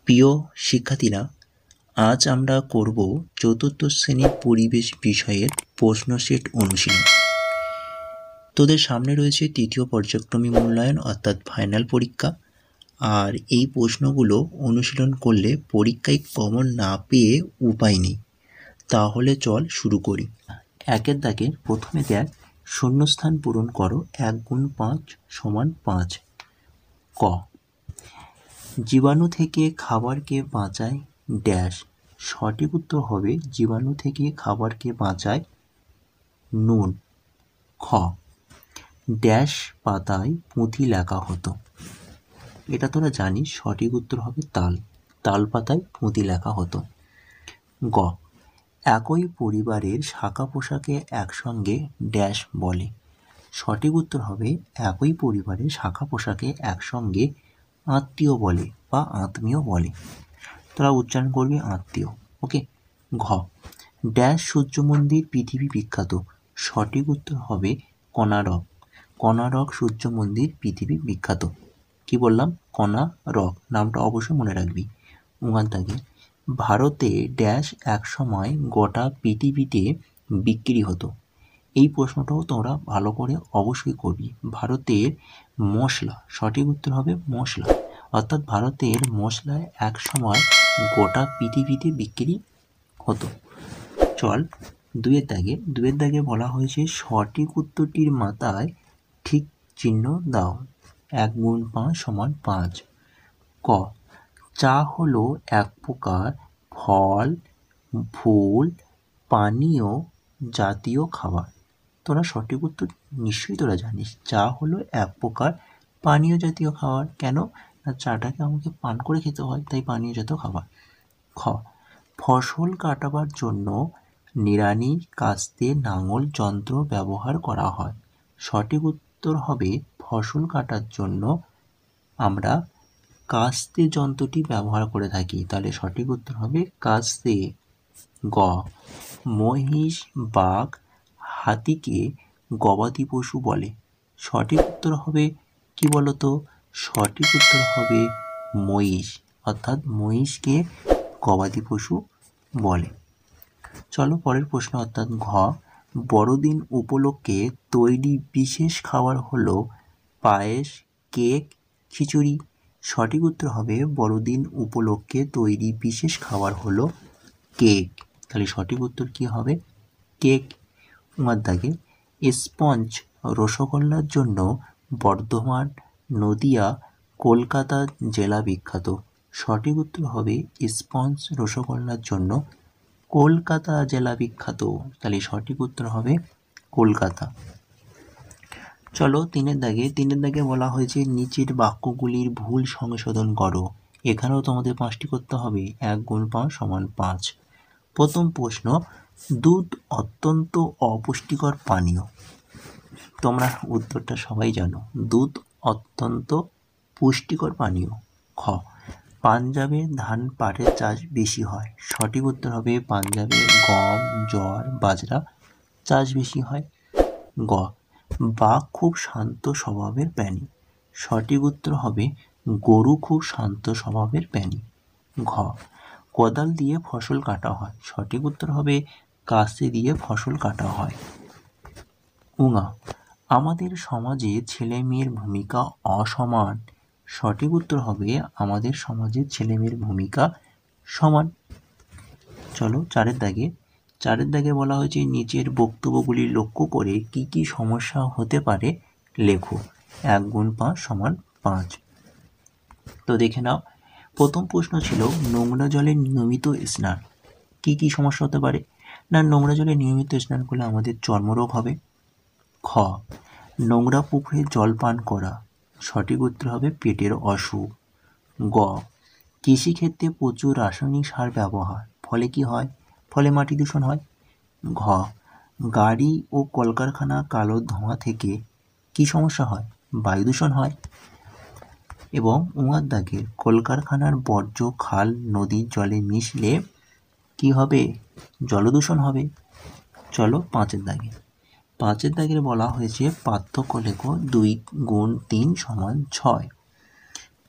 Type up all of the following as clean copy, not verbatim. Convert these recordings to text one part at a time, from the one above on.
প্রিয় শিক্ষার্থীরা, আজ আমরা করব চতুর্থ শ্রেণীর পরিবেশ বিষয়ের প্রশ্ন সেট অনুশীলন। তোদের সামনে রয়েছে তৃতীয় পর্যায়ক্রমিক মূল্যায়ন অর্থাৎ ফাইনাল পরীক্ষা। আর এই প্রশ্নগুলো অনুশীলন করলে পরীক্ষায় কমন না পেয়ে উপায় নেই। তাহলে চল শুরু করি। একের দাগের প্রথমে দেখ, শূন্যস্থান পূরণ করো। 1 × 5 = 5। ক, জীবাণু থেকে খাবারকে বাঁচায় ড্যাশ। সঠিক উত্তর হবে জীবাণু থেকে খাবারকে বাঁচায় নুন। খ, ড্যাশ পাতায় পুঁথি লেখা হতো। এটা তোরা জানিস, সঠিক উত্তর হবে তাল। তাল পাতায় পুঁথি লেখা হতো। গ, একই পরিবারের শাখা পোশাকে একসঙ্গে ড্যাশ বলে। সঠিক উত্তর হবে একই পরিবারের শাখা পোশাকে একসঙ্গে আত্মীয় বলে বা আত্মীয় বলে। তোরা উচ্চারণ করবি আত্মীয়। ওকে। ঘ, ড্যাশ সূর্য মন্দির পৃথিবী বিখ্যাত। সঠিক উত্তর হবে কোণারক। কোণারক সূর্য মন্দির পৃথিবী বিখ্যাত। কি বললাম? কোণারক। নামটা অবশ্যই মনে রাখবি। ওখান থেকে, ভারতে ড্যাশ এক সময় গোটা পৃথিবীতে বিক্রি হতো। এই প্রশ্নটাও তোমরা ভালো করে অবশ্যই করবি। ভারতের মশলা, সঠিক উত্তর হবে মশলা, অর্থাৎ ভারতের মশলায় এক সময় গোটা পৃথিবীতে বিক্রি হতো। চল দুয়ের দাগে বলা হয়েছে সঠিক উত্তরটির মাথায় ঠিক চিহ্ন দাও। 1 × 5 = 5। ক, চা হলো এক প্রকার ফল, ফুল, পানীয় জাতীয় খাবার। তোরা সঠিক উত্তর নিশ্চয়ই তোরা জানিস, চা হলো এক প্রকার পানীয় জাতীয় খাবার। কেন না, চাটাকে আমাকে পান করে খেতে হয়, তাই পানীয় জাতীয় খাবার। খ, ফসল কাটাবার জন্য নিড়ানি কাস্তে লাঙল যন্ত্র ব্যবহার করা হয়। সঠিক উত্তর হবে ফসল কাটার জন্য আমরা কাস্তে যন্ত্রটি ব্যবহার করে থাকি। তাহলে সঠিক উত্তর হবে কাস্তে। গ, মহিষ, বাঘ, হাতিকে গবাদি পশু বলে। সঠিক উত্তর হবে কি বলতো? সঠিক উত্তর হবে মহিষ, অর্থাৎ মহিষকে গবাদি পশু বলে। চলো পরের প্রশ্ন অর্থাৎ ঘ, বড়দিন উপলক্ষে তৈরি বিশেষ খাবার হলো পায়েস, কেক, খিচুড়ি। সঠিক উত্তর হবে বড়দিন উপলক্ষে তৈরি বিশেষ খাবার হলো কেক। তাহলে সঠিক উত্তর কি হবে? কেক। দাগে, স্পঞ্জ রসগোল্লার জন্য বর্ধমান, নদিয়া, কলকাতা জেলা বিখ্যাত। সঠিক উত্তর হবে স্পঞ্জ রসগোল্লার জন্য কলকাতা জেলা বিখ্যাত। তাহলে সঠিক উত্তর হবে কলকাতা। চলো তিনের দাগে বলা হয়েছে নিচের বাক্যগুলির ভুল সংশোধন করো। এখানেও তোমাদের 5টি করতে হবে। 1 × 5 = 5। প্রথম প্রশ্ন, দুধ অত্যন্ত অপুষ্টিকর পানীয়। তোমরা উত্তরটা সবাই জানো, দুধ অত্যন্ত পুষ্টিকর পানীয়। খ, পাঞ্জাবে ধান পাটের চাষ বেশি হয়। সঠিক উত্তর হবে পাঞ্জাবে গম, জোয়ার, বাজরা চাষ বেশি হয়। গ, বাঘ খুব শান্ত স্বভাবের প্রাণী। সঠিক উত্তর হবে গরু খুব শান্ত স্বভাবের প্রাণী। ঘ, কোদাল দিয়ে ফসল কাটা হয়। সঠিক উত্তর হবে কাস্তে দিয়ে ফসল কাটা হয়। উঙা, আমাদের সমাজে ছেলে মেয়ের ভূমিকা অসমান। সঠিক উত্তর হবে আমাদের সমাজে ছেলে মেয়ের ভূমিকা সমান। চলো চারের দাগে বলা হয়েছে নিচের বক্তব্যগুলি লক্ষ্য করে কি কি সমস্যা হতে পারে লেখো। 1 × 5 = 5। তো দেখে নাও, প্রথম প্রশ্ন ছিল নোংরা জলে নিয়মিত স্নান। কি কি সমস্যা হতে পারে? না, নোংরা জলে নিয়মিত স্নান করলে আমাদের চর্মরোগ হবে। খ, নোংরা পুকুরে জল পান করা। সঠিক উত্তর হবে পেটের অসুখ। গ, কৃষিক্ষেত্রে প্রচুর রাসায়নিক সার ব্যবহার, ফলে কি হয়? ফলে মাটি দূষণ হয়। ঘ, গাড়ি ও কলকারখানা কালো ধোঁয়া থেকে কি সমস্যা হয়? বায়ু দূষণ হয়। এবং উঙার দাগে, কলকারখানার বর্জ্য খাল নদীর জলে মিশলে কি হবে? জলদূষণ হবে। চলো পাঁচের দাগে বলা হয়েছে পার্থক্য লেখো। 2 × 3 = 6।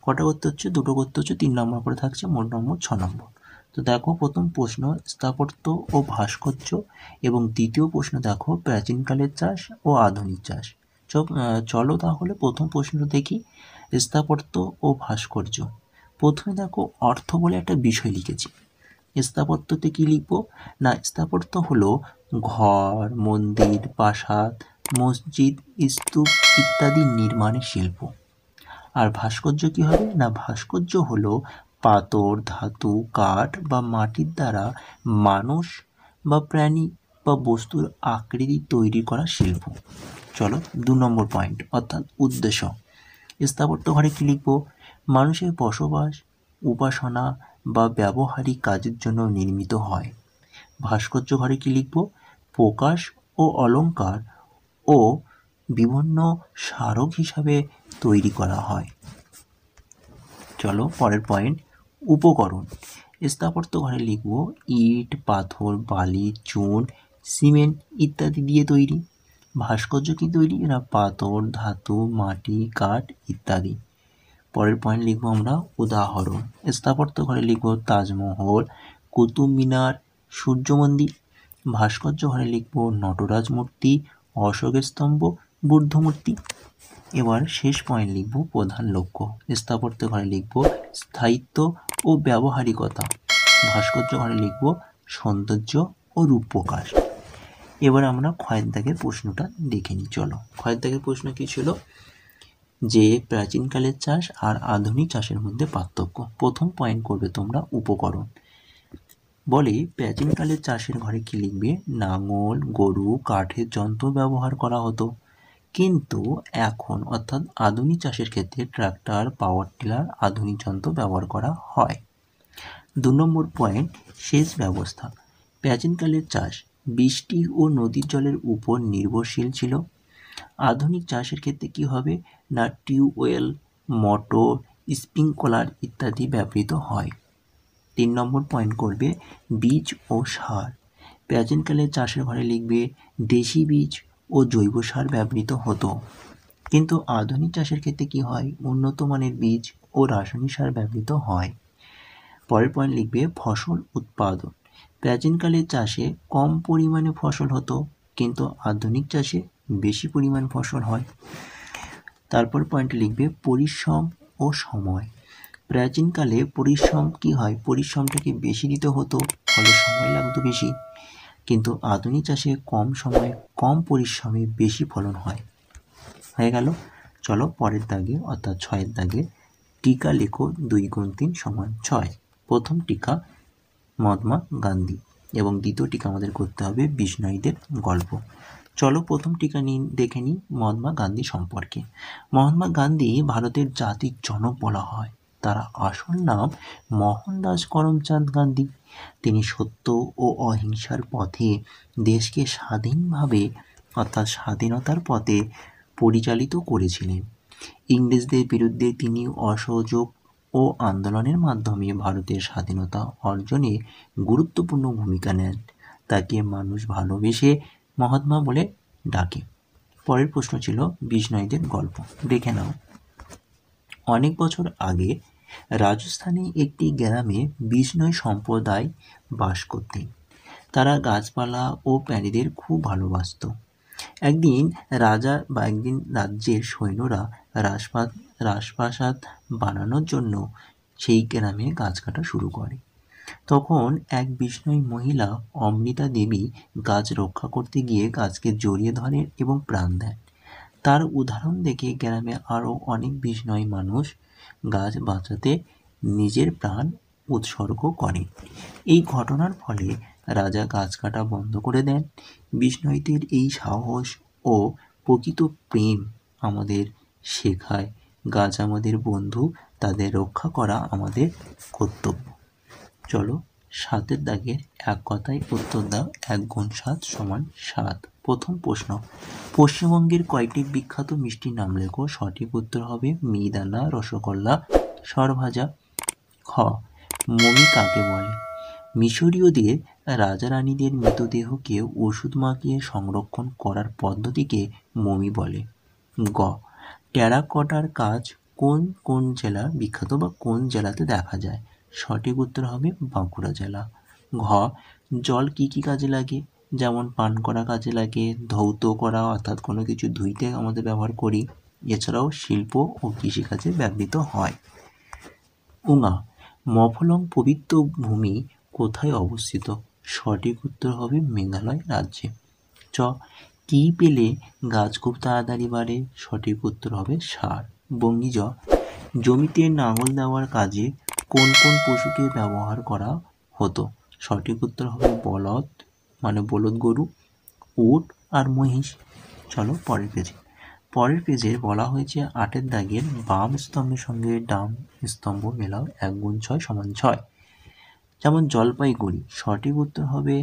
ক, কটা করতে হচ্ছে, দুটো করতে হচ্ছে, 3 নম্বর করে থাকছে, মোট নম্বর 6 নম্বর। তো দেখো প্রথম প্রশ্ন স্থাপত্য ও ভাস্কর্য, এবং দ্বিতীয় প্রশ্ন দেখো প্রাচীনকালের চাষ ও আধুনিক চাষ। চলো তাহলে প্রথম প্রশ্নটা দেখি, স্থাপত্য ও ভাস্কর্য। প্রথমে দেখো অর্থ বলে একটা বিষয় লিখেছি। স্থাপত্যতে কি লিখবো না, স্থাপত্য হলো ঘর, মন্দির, প্রাসাদ, মসজিদ, স্তূপ ইত্যাদি নির্মাণের শিল্প। আর ভাস্কর্য কি হবে না, ভাস্কর্য হলো পাথর, ধাতু, কাঠ বা মাটির দ্বারা মানুষ বা প্রাণী বা বস্তুর আকৃতি তৈরি করা শিল্প। চলো 2 নম্বর পয়েন্ট অর্থাৎ উদ্দেশ্য। স্থাপত্য ঘরে কি লিখব, মানুষের বসবাস, উপাসনা বা ব্যবহারিক কাজের জন্য নির্মিত হয়। ভাস্কর্য ঘরে কি লিখব, প্রকাশ ও অলঙ্কার ও বিভিন্ন স্মারক হিসাবে তৈরি করা হয়। চলো পরের পয়েন্ট, উপকরণ। স্থাপত্য ঘরে লিখব ইট, পাথর, বালি, চুন, সিমেন্ট ইত্যাদি দিয়ে তৈরি। ভাস্কর্য কি তৈরি না, পাথর, ধাতু, মাটি, কাঠ ইত্যাদি। পরের পয়েন্ট লিখব আমরা উদাহরণ। স্থাপত্য ঘরে লিখব তাজমহল, কুতুব মিনার, সূর্য মন্দির। ভাস্কর্য ঘরে লিখব নটরাজ মূর্তি, অশোকের স্তম্ভ, বুদ্ধ মূর্তি। এবার শেষ পয়েন্ট লিখব প্রধান লক্ষ্য। স্থাপত্য ঘরে লিখব স্থায়িত্ব ও ব্যবহারিকতা। ভাস্কর্য ঘরে লিখব সৌন্দর্য ও রূপপ্রকাশ। এবার আমরা ক্ষয়ের দাগের প্রশ্নটা দেখে নিই। চলো, ক্ষয়ের দাগের প্রশ্ন কি ছিল, যে প্রাচীনকালের চাষ আর আধুনিক চাষের মধ্যে পার্থক্য। প্রথম পয়েন্ট করবে তোমরা উপকরণ। বলে প্রাচীনকালের চাষের ঘরে কি লিখবে, নাঙল, গরু, কাঠের যন্ত্র ব্যবহার করা হতো, কিন্তু এখন অর্থাৎ আধুনিক চাষের ক্ষেত্রে ট্রাক্টর, পাওয়ার টিলার, আধুনিক যন্ত্র ব্যবহার করা হয়। 2 নম্বর পয়েন্ট সেচ ব্যবস্থা। প্রাচীনকালের চাষ বৃষ্টি ও নদীর জলের উপর নির্ভরশীল ছিল। আধুনিক চাষের ক্ষেত্রে কি হবে না, টিউবওয়েল, মোটর, স্প্রিংকলার ইত্যাদি ব্যবহৃত হয়। 3 নম্বর পয়েন্ট করবে বীজ ও সার। প্রাচীনকালের চাষের ঘরে লিখবে দেশি বীজ ও জৈব সার ব্যবহৃত হতো, কিন্তু আধুনিক চাষের ক্ষেত্রে কি হয়, উন্নত মানের বীজ ও রাসায়নিক সার ব্যবহৃত হয়। পরের পয়েন্ট লিখবে ফসল উৎপাদন। প্রাচীনকালের চাষে কম পরিমাণে ফসল হতো, কিন্তু আধুনিক চাষে বেশি পরিমাণ ফসল হয়। তারপর পয়েন্ট লিখবে পরিশ্রম ও সময়। প্রাচীনকালে পরিশ্রম কি হয়, পরিশ্রমটাকে বেশি দিতে হতো, ফলে সময় লাগতো বেশি, কিন্তু আধুনিক চাষে কম সময়ে কম পরিশ্রমে বেশি ফলন হয়। হয়ে গেল। চলো পরের দাগে অর্থাৎ 6 দাগে টিকা লেখো 2 × 3 = 6। প্রথম টিকা মহাত্মা গান্ধী এবং দ্বিতীয় টিকা আমাদের করতে হবে বিষ্ণুইদের গল্প। চলো প্রথম টিকা দেখে নিই মহাত্মা গান্ধী সম্পর্কে। মহাত্মা গান্ধী ভারতের জাতির জনক বলা হয়। তার আসল নাম মোহনদাস করমচাঁদ গান্ধী। তিনি সত্য ও অহিংসার পথে দেশকে স্বাধীনভাবে অর্থাৎ স্বাধীনতার পথে পরিচালিত করেছিলেন। ইংরেজদের বিরুদ্ধে তিনি অসহযোগ ও আন্দোলনের মাধ্যমে ভারতের স্বাধীনতা অর্জনে গুরুত্বপূর্ণ ভূমিকা নেন। তাকে মানুষ ভালোবেসে মহাত্মা বলে ডাকে। পরের প্রশ্ন ছিল বিষ্ণুইদের গল্প, দেখে নাও। অনেক বছর আগে রাজস্থানে একটি গ্রামে বিষ্ণুই সম্প্রদায় বাস করতেন। তারা গাছপালা ও প্রাণীদের খুব ভালোবাসত। একদিন রাজ্যের সৈন্যরা রাজপ্রাসাদ বানানোর জন্য সেই গ্রামে গাছ কাটা শুরু করে। তখন এক বিষ্ণুই মহিলা অমৃতা দেবী গাছ রক্ষা করতে গিয়ে গাছকে জড়িয়ে ধরেন এবং প্রাণ দেন। তার উদাহরণ দেখে গ্রামে আরও অনেক বিষ্ণুই মানুষ গাছ বাঁচাতে নিজের প্রাণ উৎসর্গ করেন। এই ঘটনার ফলে রাজা গাছ কাটা বন্ধ করে দেন। বিষ্ণুইদের এই সাহস ও প্রকৃত প্রেম আমাদের শেখায় গাছ আমাদের বন্ধু, তাদের রক্ষা করা আমাদের কর্তব্য। চলো 7 দাগের এক কথায় উত্তর দাও। 1 × 7 = 7। প্রথম প্রশ্ন, পশ্চিমবঙ্গের কয়েকটি বিখ্যাত মিষ্টির নাম লেখো। সঠিক উত্তর হবে মিহিদানা, রসগোল্লা, সরভাজা। খ, মমি কাকে বলে? মিশরীয়দের রাজা রানীদের মৃতদেহকে ওষুধ মাখিয়ে সংরক্ষণ করার পদ্ধতিকে মমি বলে। গ, টেরাকোটার কাজ কোন কোন জেলা বিখ্যাত বা কোন জেলাতে দেখা যায়? সঠিক উত্তর হবে বাঁকুড়া জেলা। ঘ, জল কী কী কাজে লাগে? যেমন পান করা কাজে লাগে, ধৌত করা অর্থাৎ কোনো কিছু ধুইতে আমাদের ব্যবহার করি, এছাড়াও শিল্প ও কৃষিকাজে ব্যবহৃত হয়। উঙা, মফলং পবিত্র ভূমি কোথায় অবস্থিত? সঠিক উত্তর হবে মেঘালয় রাজ্যে। চ, কী পেলে গাছ খুব তাড়াতাড়ি বাড়ে? সঠিক উত্তর হবে সার। বঙ্গি জ, জমিতে লাঙল দেওয়ার কাজে কোন কোন পশুকে ব্যবহার করা হতো? সঠিক উত্তর হবে বলদ, মানে বলদ গরু, উট আর মহিষ। চলো পরের পেজে বলা হয়েছে 8 দাগের বাম স্তম্ভের সঙ্গে ডান স্তম্ভ মেলাও 1 গুণ 6 সমান 6। যেমন জলপাইগুড়ি, সঠিক উত্তর হবে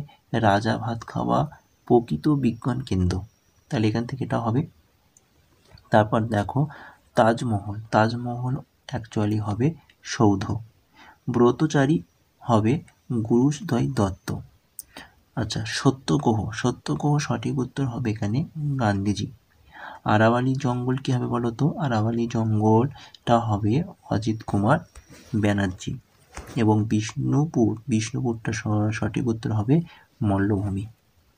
রাজা ভাত খাওয়া প্রকৃত বিজ্ঞান কেন্দ্র, তাহলে এখান থেকে এটা হবে। তারপর দেখো তাজমহল অ্যাকচুয়ালি হবে সৌধ। ব্রতচারী হবে গুরুদয় দত্ত। আচ্ছা, সত্যগ্রহ সঠিক উত্তর হবে এখানে গান্ধীজি। আরাওয়ালি জঙ্গল কী হবে বলো তো? আরাওয়ালি জঙ্গলটা হবে অজিত কুমার ব্যানার্জি। এবং বিষ্ণুপুরটা সঠিক উত্তর হবে মল্লভূমি।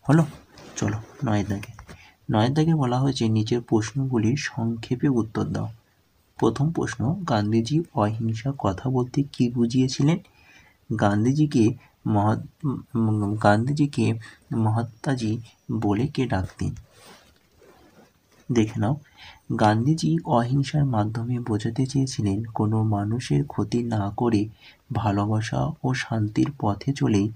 হলো, চলো 9 দাগে বলা হয়েছে নিচের প্রশ্নগুলির সংক্ষেপে উত্তর দাও। প্রথম প্রশ্ন, গান্ধীজি অহিংসা কথা বলতে কী বুঝিয়েছিলেন? গান্ধীজিকে মহাত্মাজি বলে কে ডাকতেন? দেখে নাও। গান্ধীজি অহিংসার মাধ্যমে বোঝাতে চেয়েছিলেন কোনো মানুষের ক্ষতি না করে ভালোবাসা ও শান্তির পথে চলেই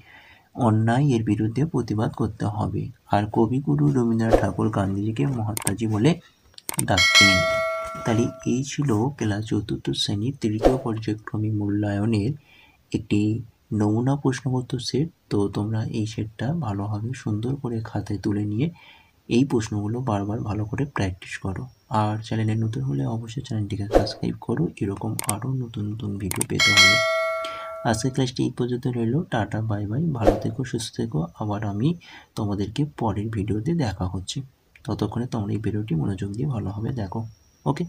অন্যায়ের বিরুদ্ধে প্রতিবাদ করতে হবে। আর কবিগুরু রবীন্দ্রনাথ ঠাকুর গান্ধীজিকে মহাত্মাজি বলে ডাকতেন। তাহলে এই ছিল ক্লাস 4th শ্রেণীর 3য় পর্যায়ক্রমিক মূল্যায়নের একটি নমুনা প্রশ্নপত্র সেট। তো তোমরা এই সেটটা ভালোভাবে সুন্দর করে খাতায় তুলে নিয়ে এই প্রশ্নগুলো বারবার ভালো করে প্র্যাকটিস করো। আর চ্যানেলে নতুন হলে অবশ্যই চ্যানেলটিকে সাবস্ক্রাইব করো এরকম আরও নতুন নতুন ভিডিও পেতে হলে। আজকের ক্লাসটি এই পর্যন্ত রইল। টাটা, বাই বাই, ভালো থেকো, সুস্থ থেকো। আবার আমি তোমাদেরকে পরের ভিডিওতে দেখা হচ্ছে। ততক্ষণে তোমরা এই ভিডিওটি মনোযোগ দিয়ে ভালোভাবে দেখো। ওকে।